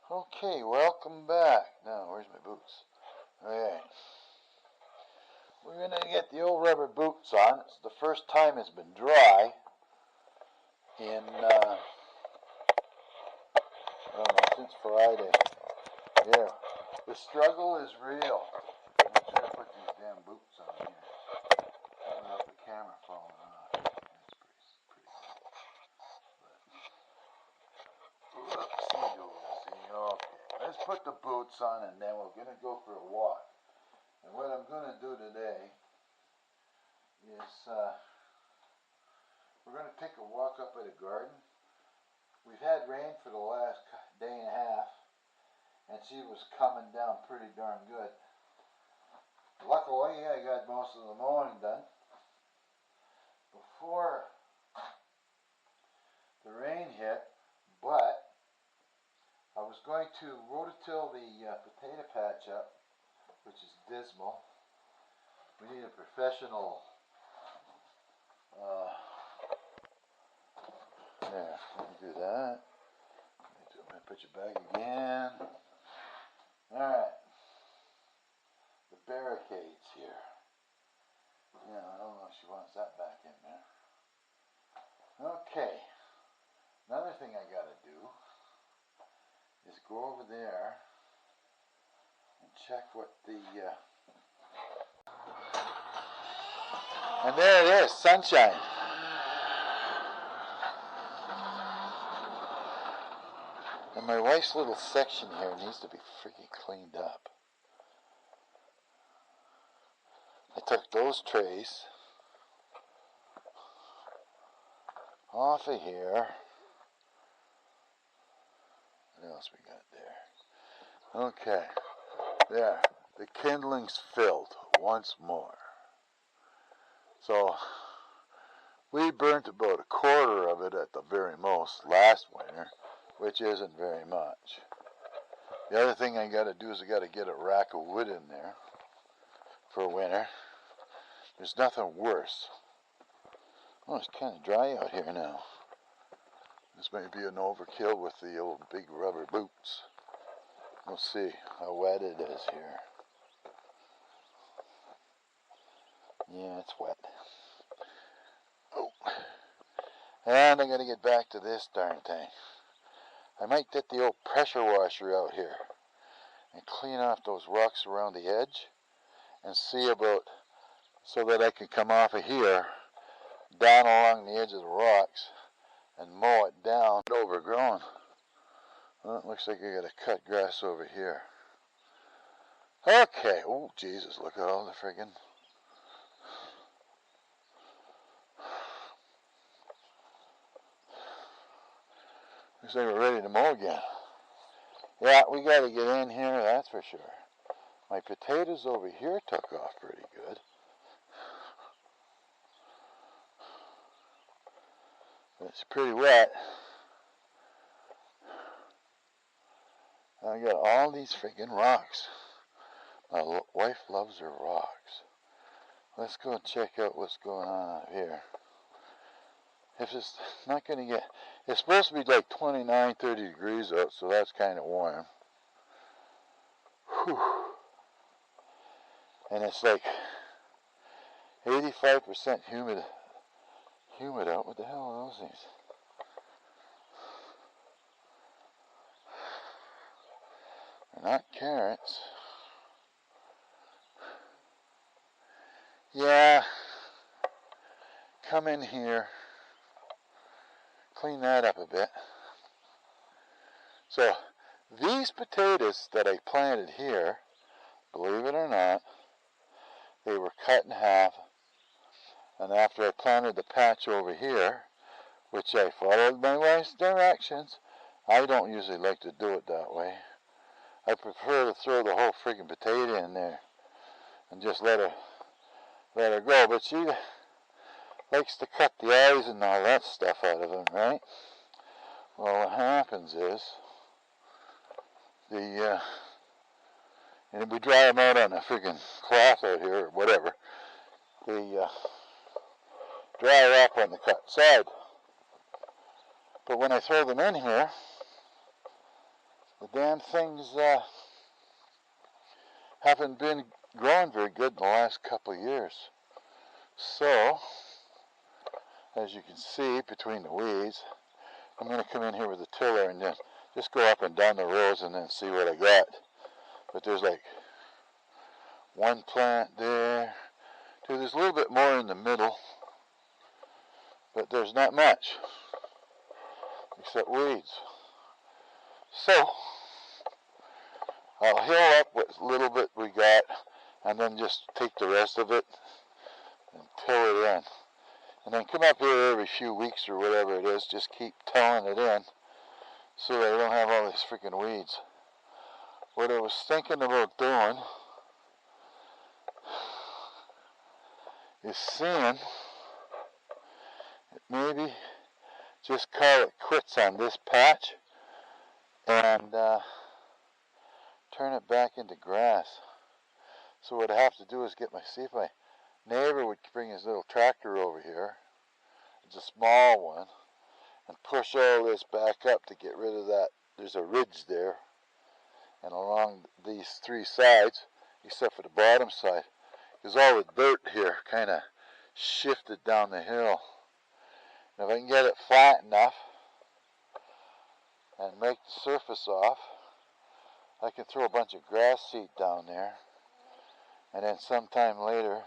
Okay, welcome back. Now, where's my boots? Alright. We're going to get the old rubber boots on. It's the first time it's been dry in, I don't know, since Friday. Yeah. The struggle is real. I'm trying to put these damn boots on here. Without the camera falling off. That's pretty cool. But, oopsie-doopsie. Okay. Let's put the boots on and then we're going to go for a walk. And what I'm going to do today is we're going to take a walk up at the garden. We've had rain for the last day and a half, and she was coming down pretty darn good. Luckily, I got most of the mowing done before the rain hit, but I was going to rototill the potato patch up, which is dismal. We need a professional. There, let me do that. I'm going to put you back again. Alright. The barricades here. Yeah, I don't know if she wants that back in there. Okay. Another thing I got to do is go over there and check what the... And there it is, sunshine. And my wife's little section here needs to be freaking cleaned up. I took those trays off of here. What else we got there? Okay, there. The kindling's filled once more. So we burnt about a quarter of it at the very most last winter, which isn't very much. The other thing I got to do is I got to get a rack of wood in there for winter. There's nothing worse. Oh, it's kind of dry out here now. This may be an overkill with the old big rubber boots. We'll see how wet it is here. Yeah, it's wet. Oh. And I'm going to get back to this darn thing. I might get the old pressure washer out here and clean off those rocks around the edge and see about so that I can come off of here down along the edge of the rocks and mow it down. It's overgrown. Well, it looks like I got to cut grass over here. Okay. Oh, Jesus, look at all the friggin'. Looks like we're ready to mow again. Yeah, we got to get in here, that's for sure. My potatoes over here took off pretty good. It's pretty wet. I got all these freaking rocks. My wife loves her rocks. Let's go and check out what's going on out here. If it's not going to get... It's supposed to be like 29, 30 degrees out, so that's kind of warm. Whew. And it's like 85% humid out. What the hell are those things? They're not carrots. Yeah. Come in here. Clean that up a bit. So, these potatoes that I planted here, believe it or not, they were cut in half. And after I planted the patch over here, which I followed my wife's directions, I don't usually like to do it that way. I prefer to throw the whole freaking potato in there and just let her go. But she likes to cut the eyes and all that stuff out of them, right? Well, what happens is and if we dry them out on a freaking cloth out here or whatever, they dry up on the cut side. But when I throw them in here, the damn things haven't been growing very good in the last couple of years. So, as you can see between the weeds, I'm going to come in here with the tiller and then just go up and down the rows and then see what I got. But there's like one plant there. There's a little bit more in the middle, but there's not much except weeds. So I'll hill up what little bit we got and then just take the rest of it and till it in. And then come up here every few weeks or whatever it is, just keep tilling it in so that I don't have all these freaking weeds. What I was thinking about doing is seeing maybe just call it quits on this patch and turn it back into grass. So what I have to do is see if my neighbor would bring his little tractor over here. It's a small one, and push all this back up to get rid of that. There's a ridge there, and along these three sides, except for the bottom side, because all the dirt here kind of shifted down the hill. And if I can get it flat enough and make the surface off, I can throw a bunch of grass seed down there, and then sometime later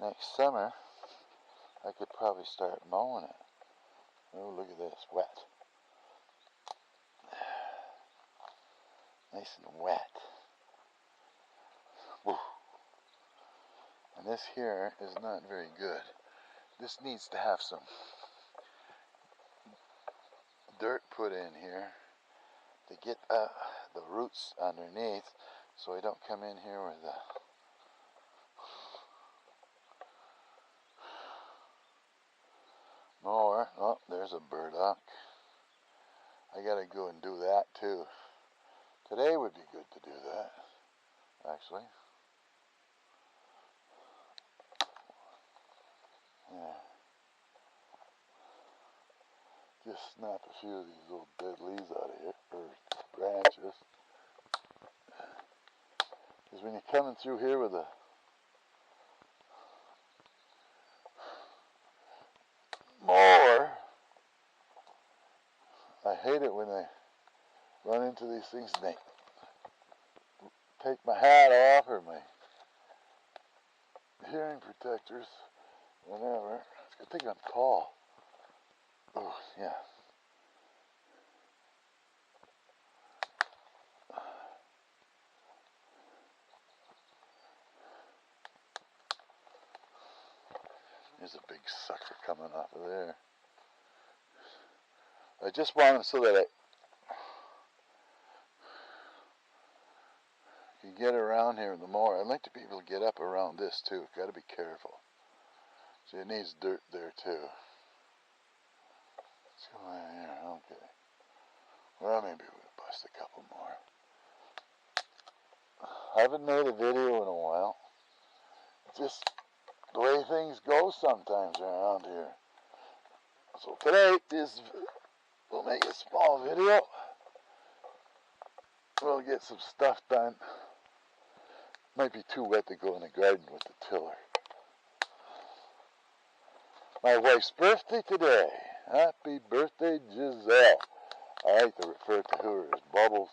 next summer I could probably start mowing it. Oh, look at this, wet. Nice and wet. Woo. And this here is not very good. This needs to have some dirt put in here to get the roots underneath, so I don't come in here with a mower. Oh, there's a burdock. I gotta go and do that too. Today would be good to do that, actually. Yeah. Just snap a few of these little dead leaves out of here, or branches. Because when you're coming through here with a mower, I hate it when I run into these things and they take my hat off or my hearing protectors, whatever. I think I'm tall. Oh, yeah. There's a big sucker coming off of there. I just want them so that I can get around here the more. I'd like to be able to get up around this too. Got to be careful. See, it needs dirt there too. Let's go in here. Okay. Well, maybe we'll bust a couple more. I haven't made a video in a while. Just the way things go sometimes around here. So today we'll make a small video. We'll get some stuff done. Might be too wet to go in the garden with the tiller. My wife's birthday today. Happy birthday, Giselle. I like to refer to her as Bubbles.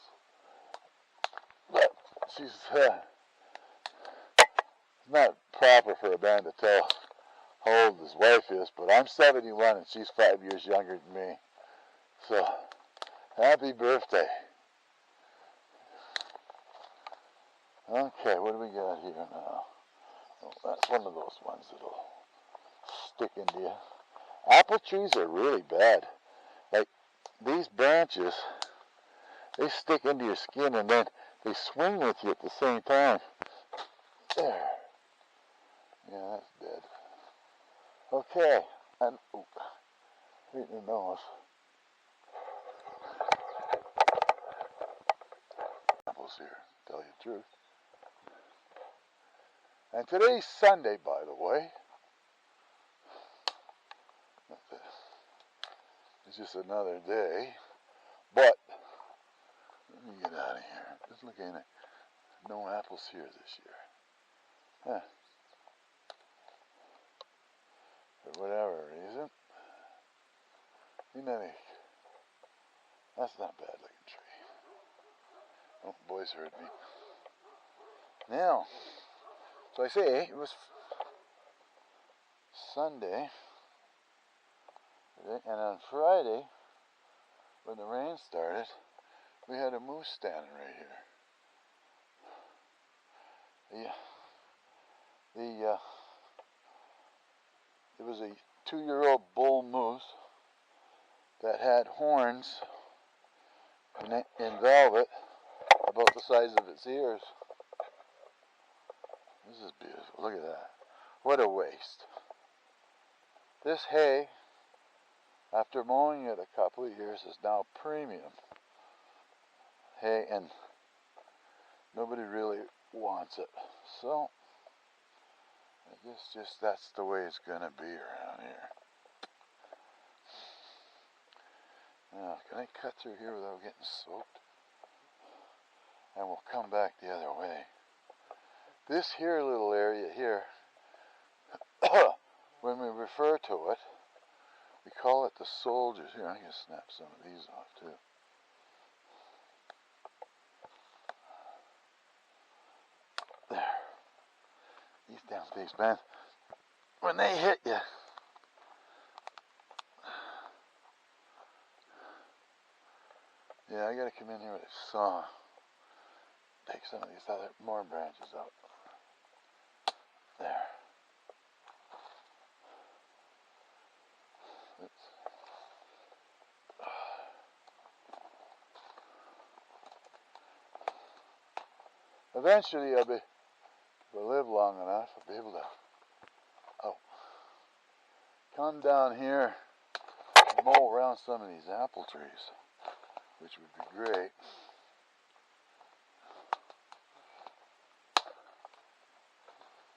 But she's not proper for a man to tell how old his wife is, but I'm 71 and she's 5 years younger than me. So, happy birthday. Okay, what do we got here now? Oh, that's one of those ones that'll stick into you. Apple trees are really bad. Like, these branches, they stick into your skin and then they swing with you at the same time. There. Yeah, that's dead. Okay, and right in the nose. Apples here, tell you the truth. And today's Sunday, by the way. It's just another day. But, let me get out of here. Just looking at no apples here this year. Huh. For whatever reason. That's not a bad looking tree. Oh, boys heard me. Now, so I say, it was Sunday, and on Friday, when the rain started, we had a moose standing right here. It was a 2-year-old bull moose that had horns in velvet about the size of its ears. This is beautiful. Look at that. What a waste. This hay, after mowing it a couple of years, is now premium hay, and nobody really wants it. So, I guess just that's the way it's going to be around here. Now, can I cut through here without getting soaked? And we'll come back the other way. This here little area here, when we refer to it, we call it the soldiers. Here, I can snap some of these off too. There. These damn things, man. When they hit you, yeah, I gotta come in here with a saw. Take some of these other more branches out. There. Eventually, if I live long enough, I'll be able to come down here and mow around some of these apple trees, which would be great.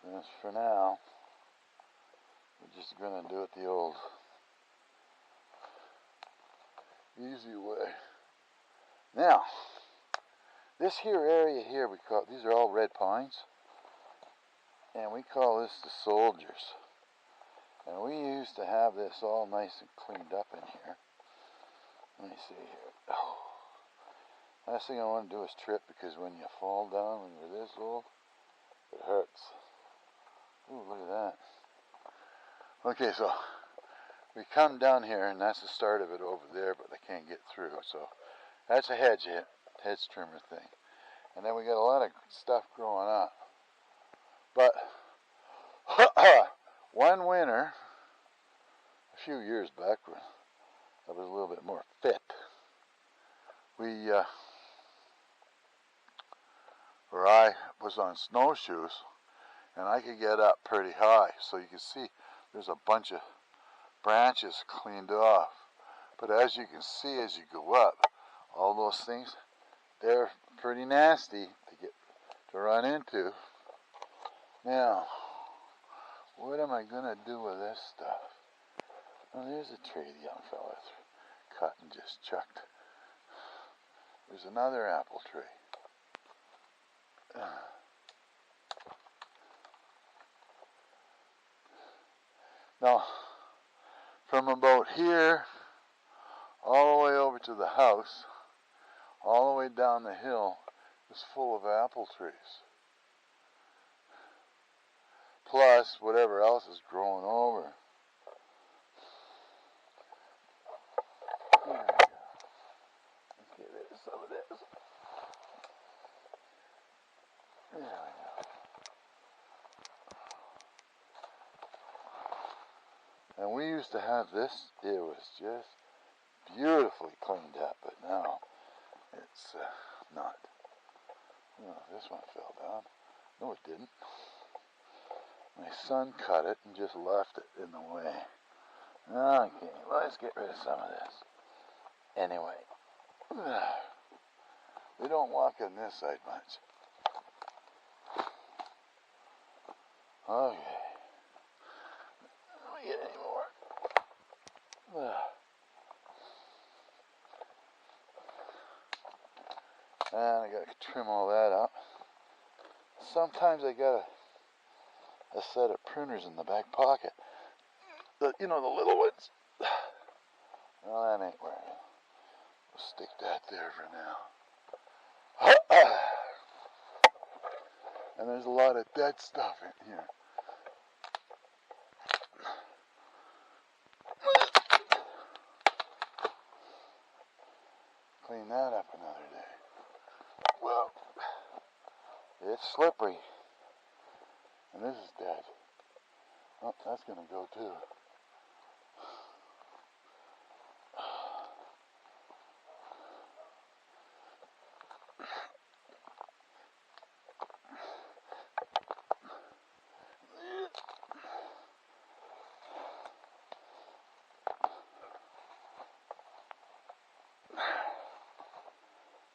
And as for now, we're just going to do it the old easy way. Now, this here area here, these are all red pines, and we call this the soldiers. And we used to have this all nice and cleaned up in here. Let me see here. Oh. Last thing I want to do is trip, because when you fall down when you're this old, it hurts. Ooh, look at that. Okay, so we come down here, and that's the start of it over there, but I can't get through. So that's a hedge trimmer thing. And then we got a lot of stuff growing up. But one winter, a few years back, when I was a little bit more fit, where I was on snowshoes, and I could get up pretty high. So you can see there's a bunch of branches cleaned off. But as you can see, as you go up, all those things, they're pretty nasty to run into. Now, what am I going to do with this stuff? Oh, there's a tree the young fella cut and just chucked. There's another apple tree. Now, from about here all the way over to the house, all the way down the hill, is full of apple trees. Plus whatever else is growing over. There we go. Let's get rid of some of this. There we go. And we used to have this, it was just beautifully cleaned up, but now it's not. Oh, this one fell down. No, it didn't. My son cut it and just left it in the way. Okay, let's get rid of some of this. Anyway, we don't walk on this side much. Okay. Let me get any more. And I gotta trim all that up. Sometimes I got a set of pruners in the back pocket. You know, the little ones. Well, that ain't working. We'll stick that there for now. And there's a lot of dead stuff in here. Clean that up another day. Well, it's slippery. And this is dead. Oh, that's gonna go too.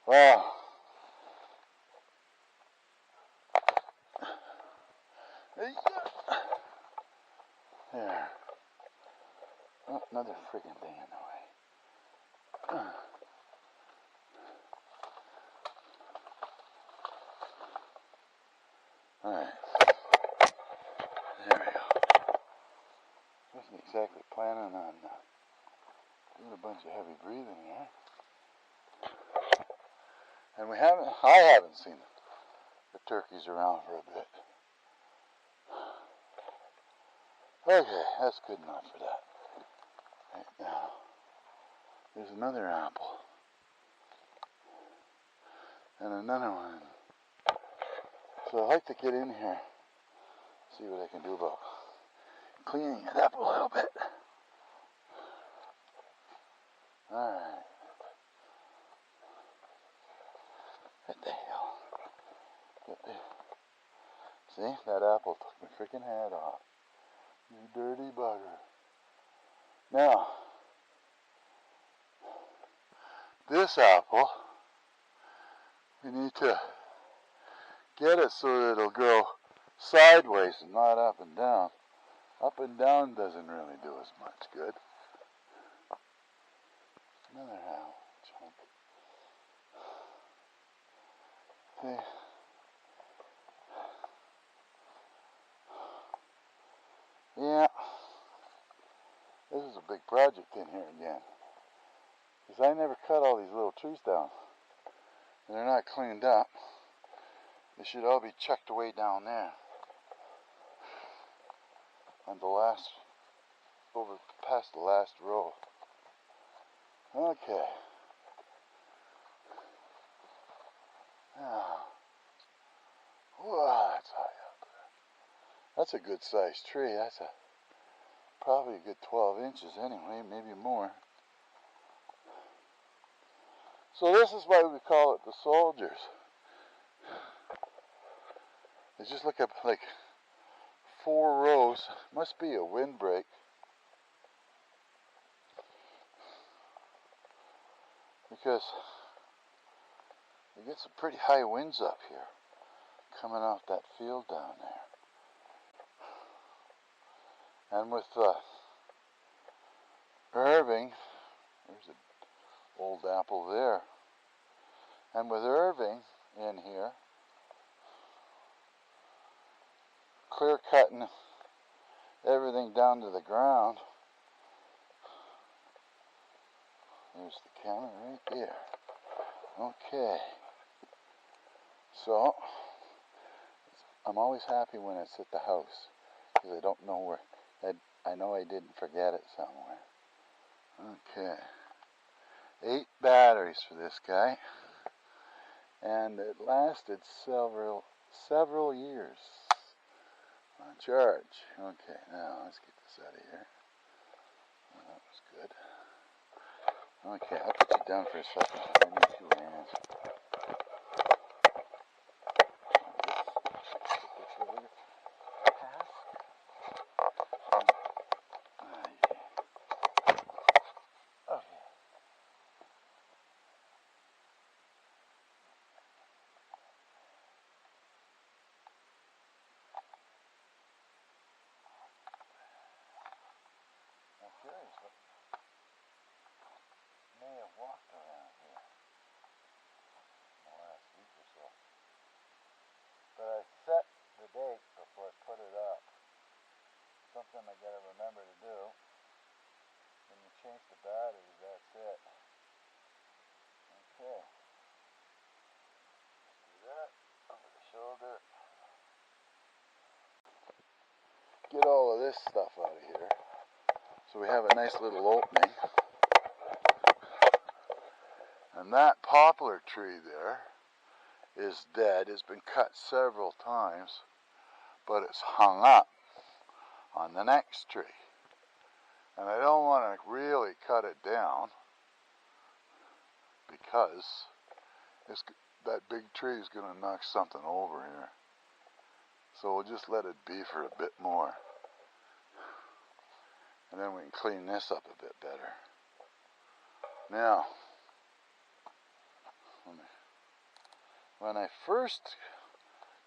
Wow. There. Oh, another friggin' thing in the way. Alright. There we go. Wasn't exactly planning on doing a bunch of heavy breathing here. And I haven't seen the turkeys around for a bit. Okay, that's good enough for that. Right now, there's another apple. And another one. So I'd like to get in here, see what I can do about cleaning it up a little bit. Alright. What the hell? See, that apple took my freaking head off. You dirty bugger. Now, this apple, we need to get it so that it'll grow sideways and not up and down. Up and down doesn't really do as much good. Another apple chunk. See? Yeah, this is a big project in here again. Because I never cut all these little trees down. And they're not cleaned up. They should all be chucked away down there. On the last, over past the last row. Okay. Now, wow, that's high up there. That's a good sized tree. That's probably a good 12 inches anyway, maybe more. So this is why we call it the soldiers. They just look up like 4 rows. Must be a windbreak. Because you get some pretty high winds up here coming off that field down there. And with Irving, there's an old apple there. And with Irving in here, clear cutting everything down to the ground. There's the camera right there. Okay. So, I'm always happy when it's at the house, because I don't know where, I know I didn't forget it somewhere. Okay. 8 batteries for this guy. And it lasted several years on charge. Okay, now let's get this out of here. Well, that was good. Okay, I'll put you down for a second. I need 2 hands. thing I gotta remember to do. When you change the batteries, that's it. Okay. Do that over the shoulder. Get all of this stuff out of here. So we have a nice little opening. And that poplar tree there is dead. It's been cut several times, but it's hung up on the next tree. And I don't want to really cut it down because that big tree is going to knock something over here. So we'll just let it be for a bit more. And then we can clean this up a bit better. Now, when I first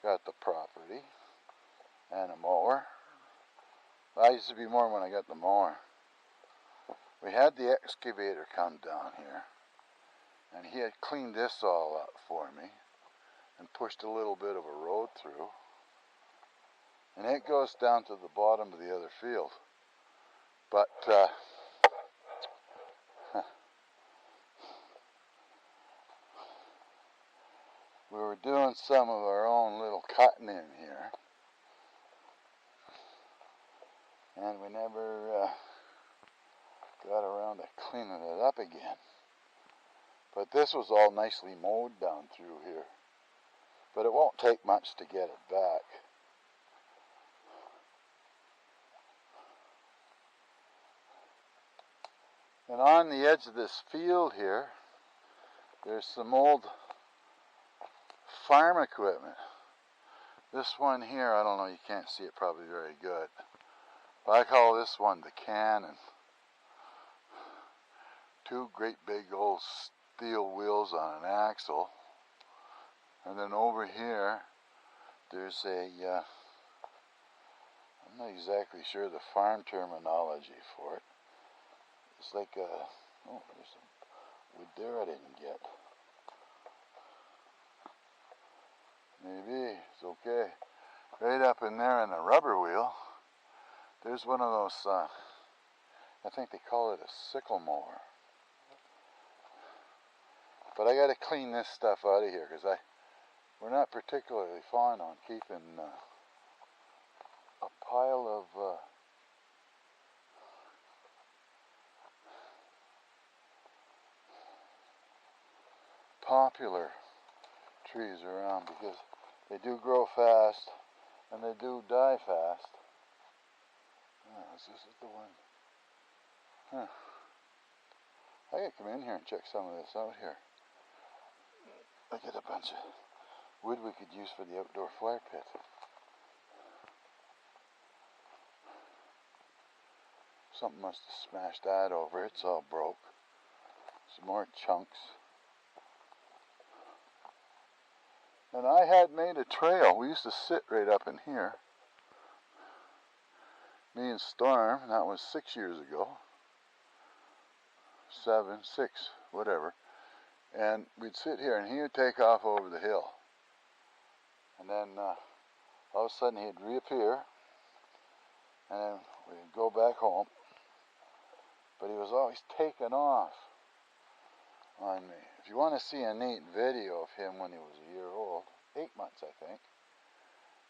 got the property and a mower, I used to be more when I got the mower, we had the excavator come down here, and he had cleaned this all up for me and pushed a little bit of a road through, and it goes down to the bottom of the other field. But we were doing some of our own little cutting in here, and we never got around to cleaning it up again. But this was all nicely mowed down through here, but it won't take much to get it back. And on the edge of this field here, there's some old farm equipment. This one here, I don't know, you can't see it probably very good, but I call this one the Cannon. Two great big old steel wheels on an axle. And then over here, there's a, I'm not exactly sure the farm terminology for it. It's like a, oh, there's some wood there I didn't get. Maybe, it's okay. Right up in there in the rubber wheel, there's one of those, I think they call it a sickle mower. But I got to clean this stuff out of here because we're not particularly fond on keeping a pile of popular trees around because they do grow fast and they do die fast. Oh, this is the one. Huh. I gotta come in here and check some of this out here. Look at a bunch of wood we could use for the outdoor fire pit. Something must have smashed that over. It's all broke. Some more chunks. And I had made a trail. We used to sit right up in here. Me and Storm, that was 6 years ago. 7, 6, whatever. And we'd sit here and he would take off over the hill. And then all of a sudden he'd reappear. And then we'd go back home. But he was always taking off on me. If you want to see a neat video of him when he was a year old, 8 months I think,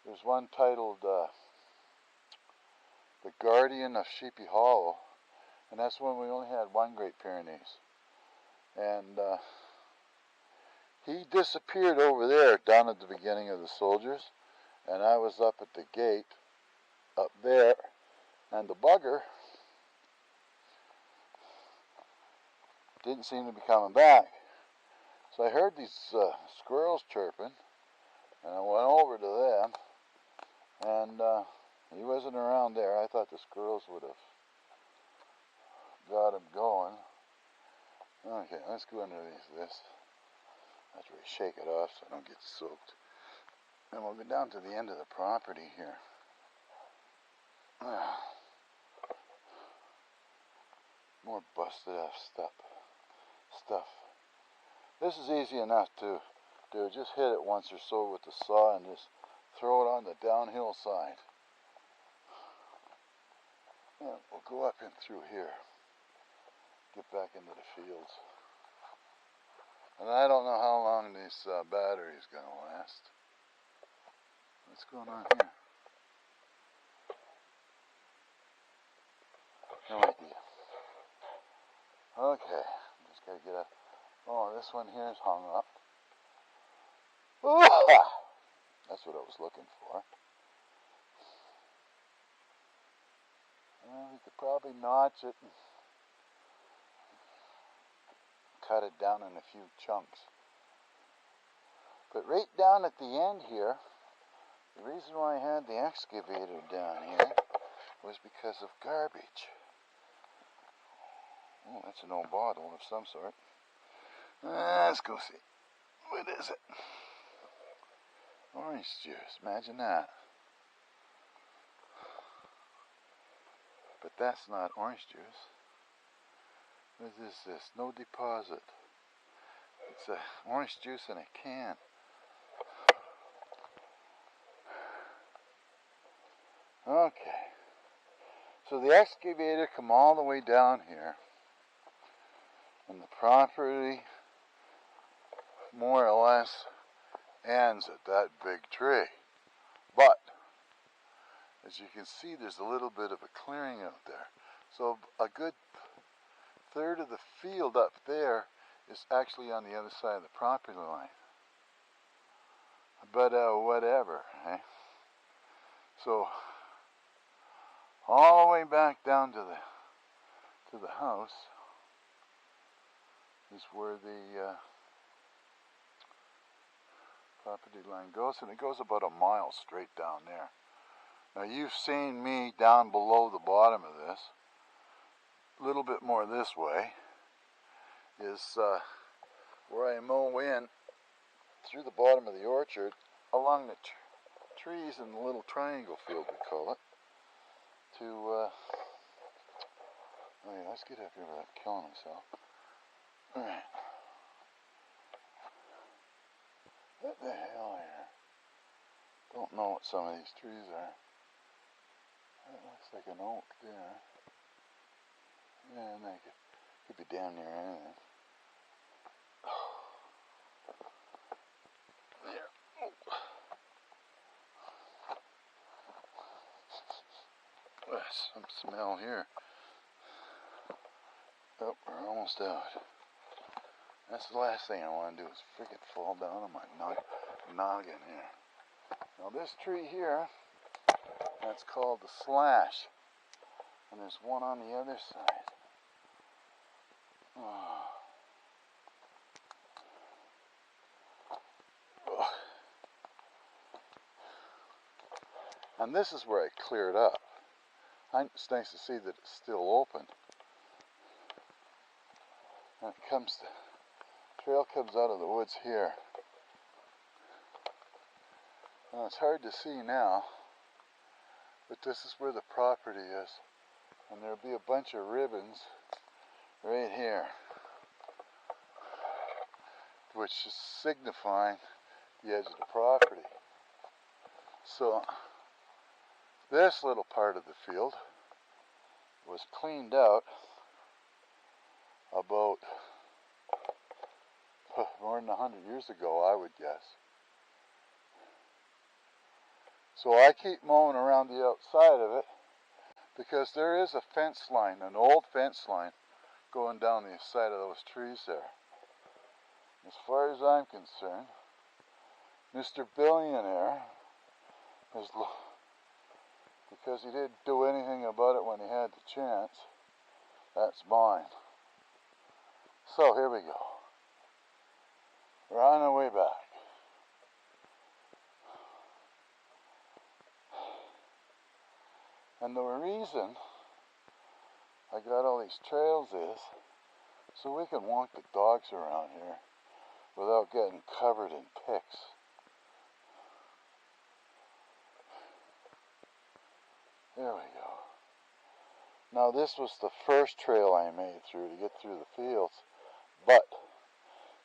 there's one titled The Guardian of Sheepy Hollow, and that's when we only had one Great Pyrenees. And he disappeared over there down at the beginning of the soldiers, and I was up at the gate up there, and the bugger didn't seem to be coming back. So I heard these squirrels chirping, and I went over to them, and he wasn't around there. I thought the squirrels would have got him going. Okay, let's go underneath this. That's where we shake it off so I don't get soaked. And we'll go down to the end of the property here. More busted off stuff. This is easy enough to do. Just hit it once or so with the saw and just throw it on the downhill side. And we'll go up in through here, get back into the fields. And I don't know how long this battery is going to last. What's going on here? No idea. Okay, just got to get up. Oh, this one here is hung up. That's what I was looking for. We could probably notch it and cut it down in a few chunks. But right down at the end here, the reason why I had the excavator down here was because of garbage. Oh, that's an old bottle of some sort. Let's go see. What is it? Orange juice. Imagine that. But that's not orange juice. What is this? No deposit. It's a orange juice in a can. Okay. So the excavator come all the way down here. And the property more or less ends at that big tree. But as you can see, there's a little bit of a clearing out there. So a good third of the field up there is actually on the other side of the property line. But whatever, eh? So all the way back down to the house is where the property line goes, and it goes about a mile straight down there. Now you've seen me down below the bottom of this. A little bit more this way is where I mow in through the bottom of the orchard along the trees in the little triangle field, we call it, to oh yeah, let's get up here without killing himself. Alright. What the hell here? Don't know what some of these trees are. That looks like an oak there. Yeah, and that could be damn near anything. There. Oh. There's some smell here. Oh, we're almost out. That's the last thing I want to do is freaking fall down on my noggin here. Now this tree here, that's called the slash. And there's one on the other side. Oh. Oh. And this is where I cleared up. It's nice to see that it's still open. And it comes to, trail comes out of the woods here. Now it's hard to see now, but this is where the property is. And there'll be a bunch of ribbons right here, which is signifying the edge of the property. So this little part of the field was cleaned out about more than 100 years ago, I would guess. So I keep mowing around the outside of it because there is a fence line, an old fence line, going down the side of those trees there. As far as I'm concerned, Mr. Billionaire has, because he didn't do anything about it when he had the chance, that's mine. So here we go. We're on our way back. And the reason I got all these trails is so we can walk the dogs around here without getting covered in picks. There we go. Now this was the first trail I made through to get through the fields, but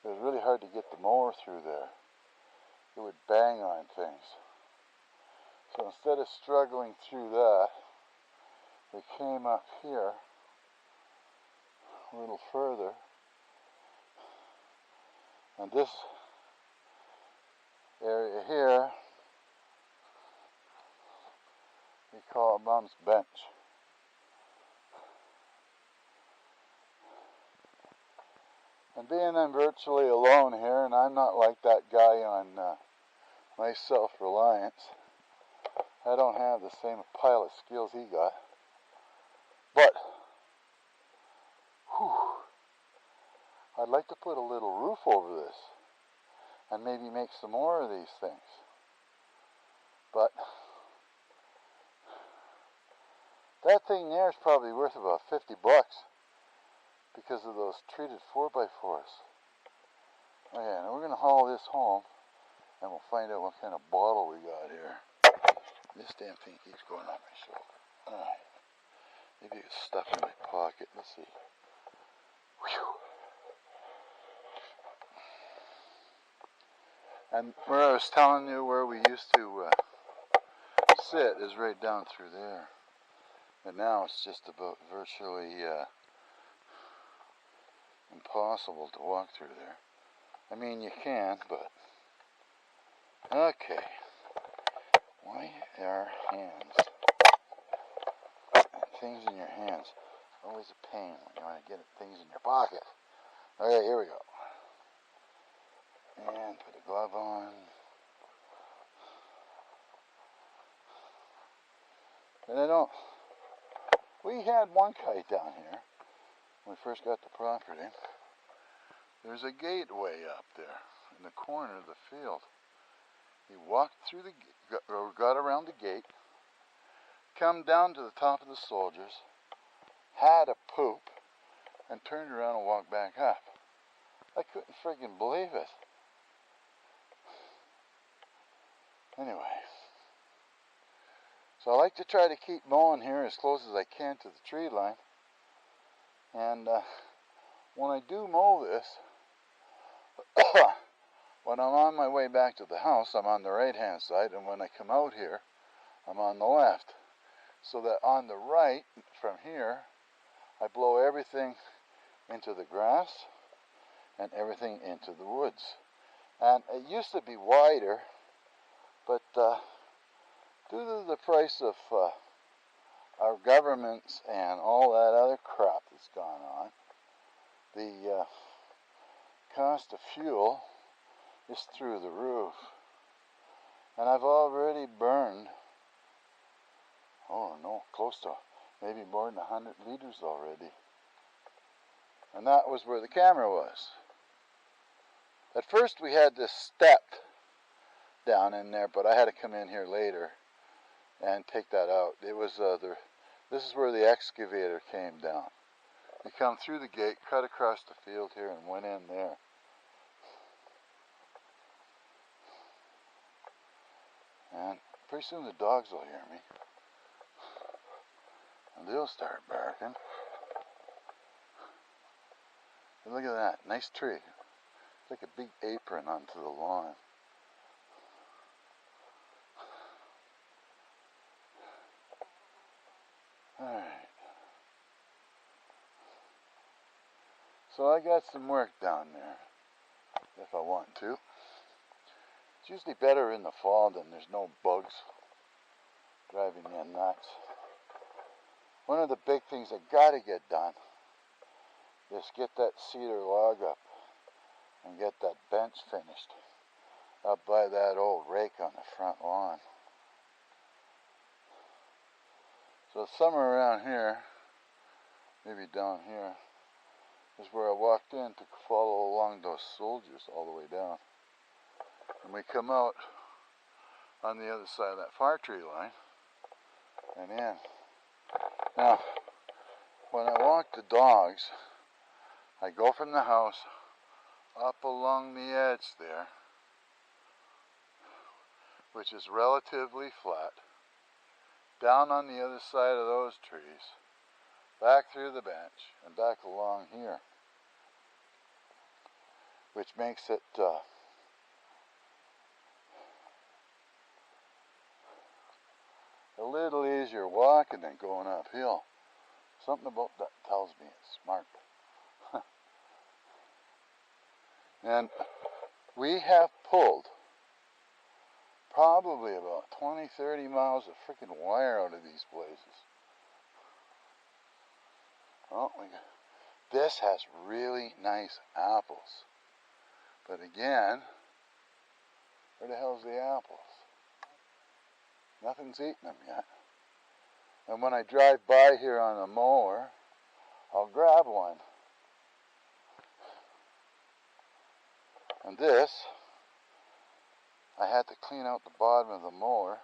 it was really hard to get the mower through there. It would bang on things. So instead of struggling through that, we came up here a little further, and this area here we call Mom's bench. And being I'm virtually alone here, and I'm not like that guy on my self-reliance, I don't have the same pile of skills he got. But, whew, I'd like to put a little roof over this and maybe make some more of these things. But that thing there is probably worth about $50 because of those treated 4x4s. Okay, now we're going to haul this home and we'll find out what kind of bottle we got here. This damn thing keeps going on my shoulder. Alright. Maybe it's stuff in my pocket. Let's see. Whew. And where I was telling you where we used to sit is right down through there. But now it's just about virtually impossible to walk through there. I mean, you can, but... Okay. Why are hands, things in your hands, always a pain when you want to get things in your pocket? Okay, here we go. And put a glove on. And I don't... We had one kite down here when we first got the property. There's a gateway up there in the corner of the field. He walked through the, got around the gate, come down to the top of the soldiers, had a poop, and turned around and walked back up. I couldn't friggin' believe it. Anyway, so I like to try to keep mowing here as close as I can to the tree line. And when I do mow this, when I'm on my way back to the house, I'm on the right-hand side, and when I come out here, I'm on the left. So that on the right, from here, I blow everything into the grass and everything into the woods. And it used to be wider, but due to the price of our governments and all that other crap that's gone on, the cost of fuel is through the roof. And I've already burned, oh no, close to maybe more than 100 liters already. And that was where the camera was. At first we had this step down in there, but I had to come in here later and take that out. It was this is where the excavator came down. You come through the gate, cut across the field here, and went in there. And pretty soon the dogs will hear me. And they'll start barking. And look at that, nice tree. It's like a big apron onto the lawn. Alright. So I got some work down there, if I want to. It's usually better in the fall than there's no bugs driving me nuts. One of the big things I gotta get done is get that cedar log up and get that bench finished up by that old rake on the front lawn. So somewhere around here, maybe down here, is where I walked in to follow along those soldiers all the way down. And we come out on the other side of that far tree line and in. Now, when I walk the dogs, I go from the house up along the edge there, which is relatively flat, down on the other side of those trees, back through the bench, and back along here, which makes it a little easier walking. and then going uphill. Something about that tells me it's smart. And we have pulled probably about 20-30 miles of freaking wire out of these places. Oh, this has really nice apples. But again, where the hell's the apples? Nothing's eaten them yet. And when I drive by here on a mower, I'll grab one. And this, I had to clean out the bottom of the mower.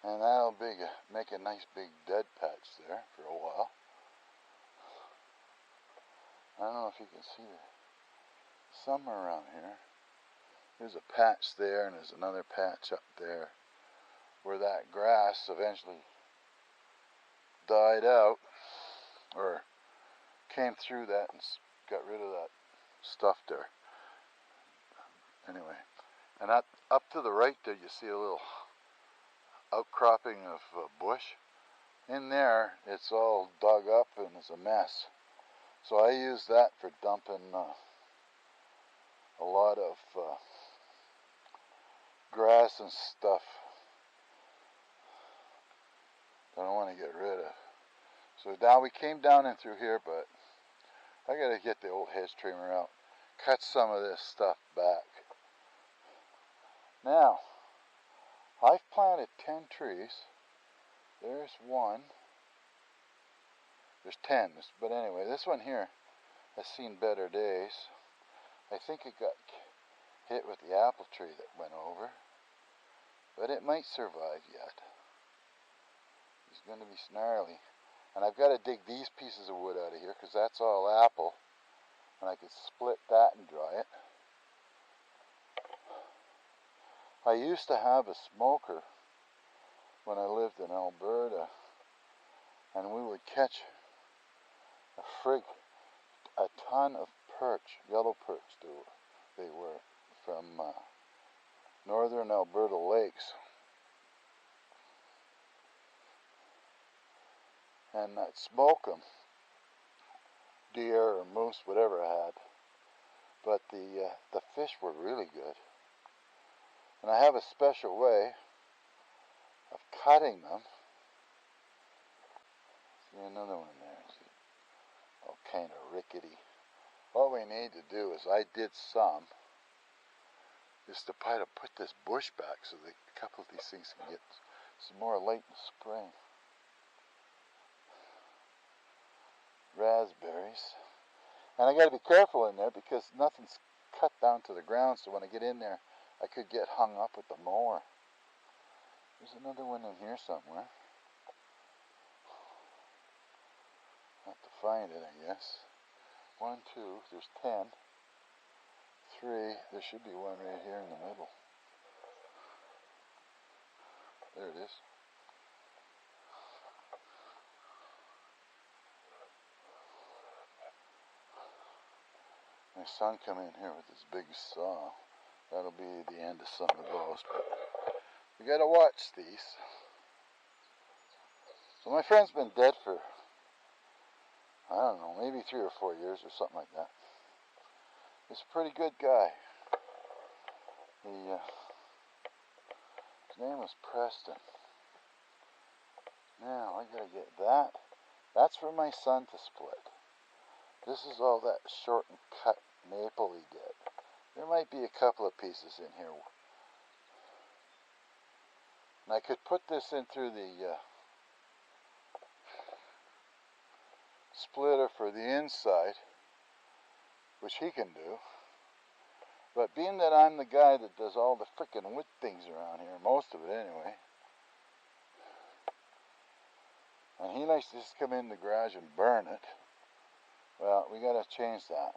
And that'll make a nice big dead patch there for a while. I don't know if you can see it. Somewhere around here. There's a patch there and there's another patch up there where that grass eventually died out or came through that and got rid of that stuff there. Anyway, and up to the right there you see a little outcropping of bush. In there it's all dug up and it's a mess. So I use that for dumping a lot of grass and stuff that I want to get rid of. So now we came down in through here, but I gotta get the old hedge trimmer out, cut some of this stuff back. Now, I've planted 10 trees. There's one. There's 10, but anyway, this one here has seen better days. I think it got hit with the apple tree that went over, but it might survive yet. It's going to be snarly. And I've got to dig these pieces of wood out of here because that's all apple, and I could split that and dry it. I used to have a smoker when I lived in Alberta, and we would catch a ton of perch, yellow perch they were, from northern Alberta lakes. And I'd smoke them, deer or moose, whatever I had. But the fish were really good. And I have a special way of cutting them. See another one there. See, all kind of rickety. What we need to do is, I did some, is to try to put this bush back so that a couple of these things can get some more light in the spring. Raspberries. And I got to be careful in there because nothing's cut down to the ground, so when I get in there I could get hung up with the mower. There's another one in here somewhere. Have to find it, I guess. 1, 2, there's 10. 3, there should be one right here in the middle. There it is. My son come in here with his big saw. That'll be the end of some of those, but we gotta watch these. So my friend's been dead for, I don't know, maybe 3 or 4 years or something like that. He's a pretty good guy. His name was Preston. Now I gotta get that. That's for my son to split. This is all that short and cut maple he did. There might be a couple of pieces in here. And I could put this in through the splitter for the inside, which he can do. But being that I'm the guy that does all the frickin' wood things around here, most of it anyway, and he likes to just come in the garage and burn it, well, we gotta change that.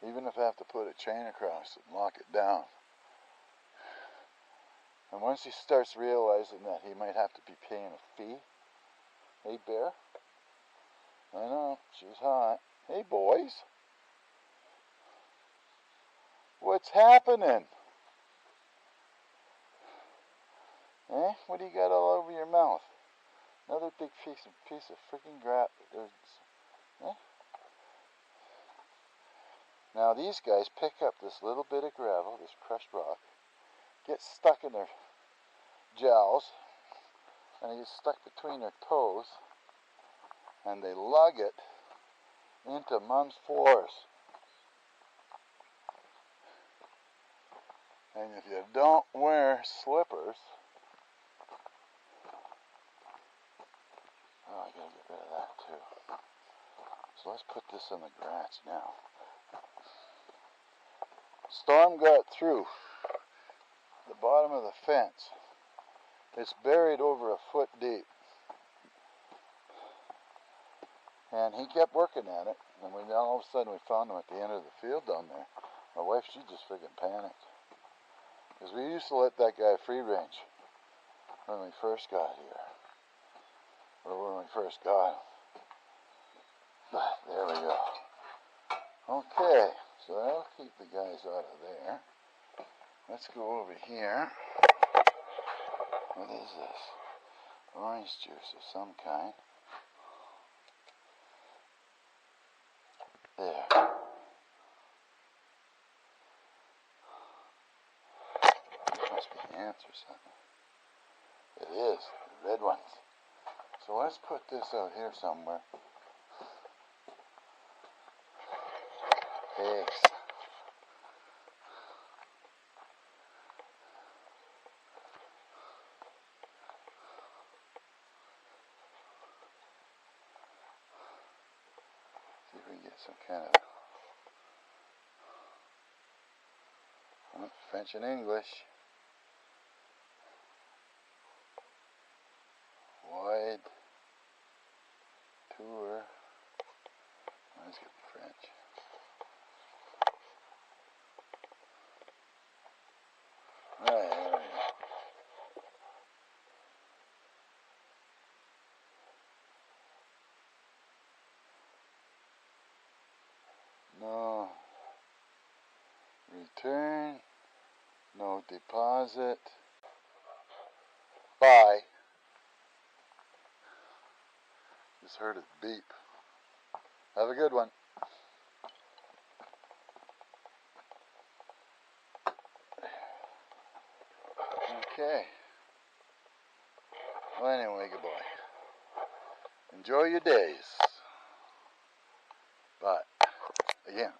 Even if I have to put a chain across it and lock it down. And once he starts realizing that he might have to be paying a fee. Hey, Bear. I know, she's hot. Hey, boys. What's happening? Eh? What do you got all over your mouth? Another big piece of freaking crap. Eh? Now these guys pick up this little bit of gravel, this crushed rock, gets stuck in their jowls, and it gets stuck between their toes, and they lug it into Mom's floors. And if you don't wear slippers, oh, I gotta get rid of that too. So let's put this in the grass now. Storm got through the bottom of the fence. It's buried over a foot deep. And he kept working at it, and all of a sudden we found him at the end of the field down there. My wife, she just freaking panicked. Because we used to let that guy free range when we first got here. Or when we first got him. But there we go. Okay, so that'll keep the guys out of there. Let's go over here. What is this? Orange juice of some kind. There. Must be ants or something. It is, the red ones. So let's put this out here somewhere. Eggs. See if we can get some kind of French and English. Wide tour. That's gonna be French. Right, there we go. No return, no deposit. Bye. Just heard it beep. Have a good one. Okay. Well, anyway, goodbye. Enjoy your days. But, again,